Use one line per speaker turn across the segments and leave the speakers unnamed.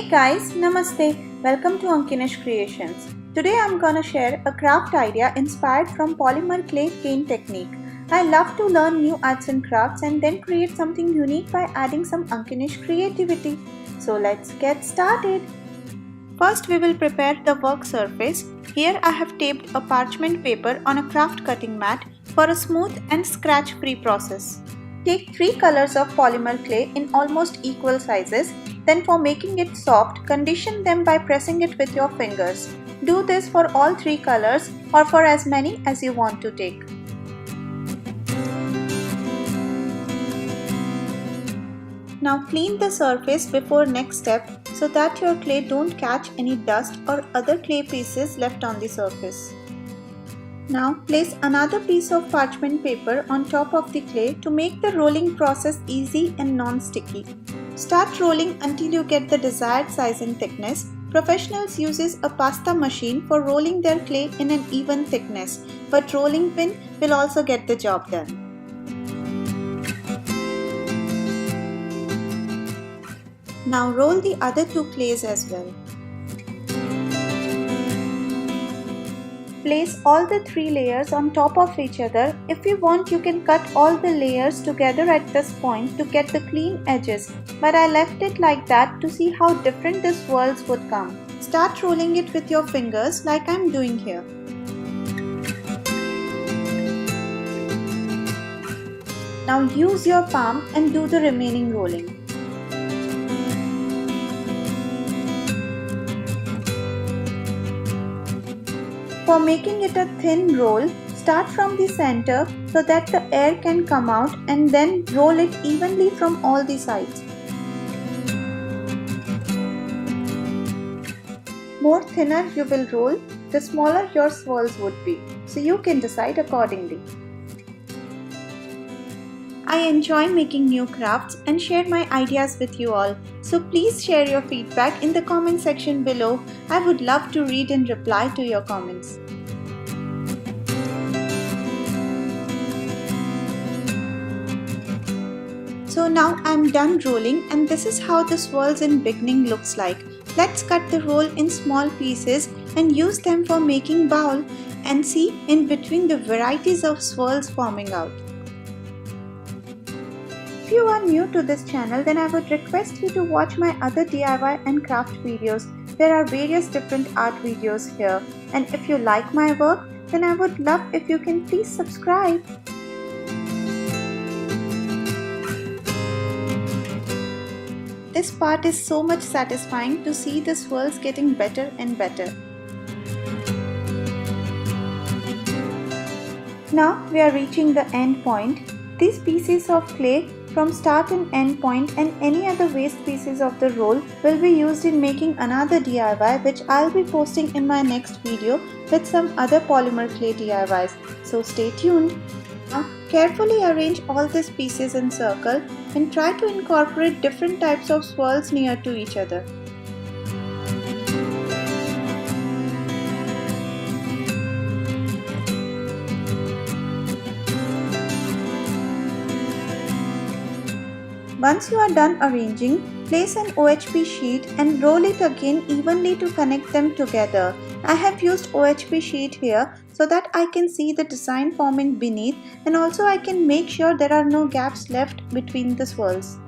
Hey guys, Namaste. Welcome to AnkiNish Creations. Today I'm gonna share a craft idea inspired from Polymer Clay Cane technique. I love to learn new arts and crafts and then create something unique by adding some AnkiNish creativity. So let's get started. First we will prepare the work surface. Here I have taped a parchment paper on a craft cutting mat for a smooth and scratch-free process. Take 3 colors of polymer clay in almost equal sizes. Then for making it soft, condition them by pressing it with your fingers. Do this for all 3 colors or for as many as you want to take. Now clean the surface before next step so that your clay don't catch any dust or other clay pieces left on the surface. Now place another piece of parchment paper on top of the clay to make the rolling process easy and non-sticky. Start rolling until you get the desired size and thickness. Professionals use a pasta machine for rolling their clay in an even thickness, but rolling pin will also get the job done. Now roll the other 2 clays as well. Place all the 3 layers on top of each other. If you want, you can cut all the layers together at this point to get the clean edges, but I left it like that to see how different the swirls would come. Start rolling it with your fingers like I'm doing here. Now use your palm and do the remaining rolling. For making it a thin roll, start from the center so that the air can come out and then roll it evenly from all the sides. More thinner you will roll, the smaller your swirls would be, so you can decide accordingly. I enjoy making new crafts and share my ideas with you all, so please share your feedback in the comment section below. I would love to read and reply to your comments. So now I'm done rolling and this is how the swirls in beginning looks like. Let's cut the roll in small pieces and use them for making bowl and see in between the varieties of swirls forming out. If you are new to this channel, then I would request you to watch my other DIY and craft videos. There are various different art videos here, and if you like my work, then I would love if you can please subscribe. This part is so much satisfying to see the swirls getting better and better. Now we are reaching the end point. These pieces of clay from start and end point and any other waste pieces of the roll will be used in making another DIY, which I'll be posting in my next video with some other polymer clay DIYs, so stay tuned. Now carefully arrange all these pieces in circle and try to incorporate different types of swirls near to each other. Once you are done arranging, place an OHP sheet and roll it again evenly to connect them together. I have used OHP sheet here so that I can see the design forming beneath, and also I can make sure there are no gaps left between the swirls.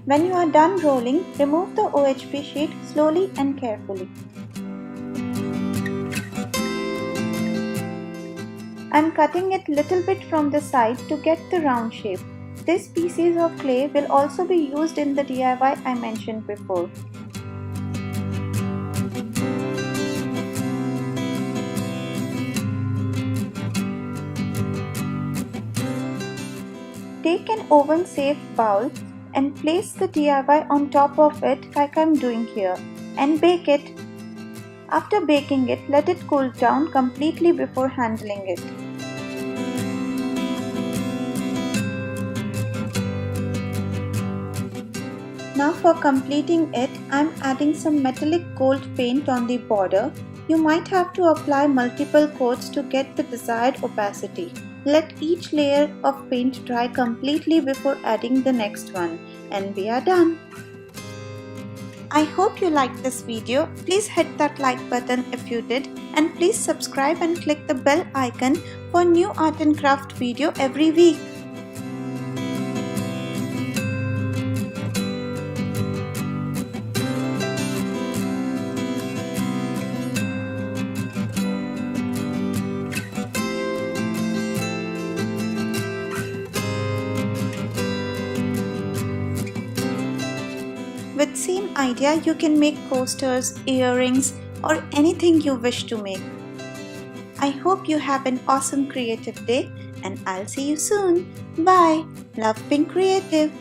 When you are done rolling, remove the OHP sheet slowly and carefully. I'm cutting it little bit from the side to get the round shape. These pieces of clay will also be used in the DIY I mentioned before. Take an oven safe bowl and place the DIY on top of it like I'm doing here and bake it. After baking it, let it cool down completely before handling it. Now for completing it, I'm adding some metallic gold paint on the border. You might have to apply multiple coats to get the desired opacity. Let each layer of paint dry completely before adding the next one, and we are done. I hope you liked this video. Please hit that like button if you did, and please subscribe and click the bell icon for new art and craft video every week. With same idea, you can make coasters, earrings, or anything you wish to make. I hope you have an awesome creative day, and I'll see you soon. Bye. Love being creative.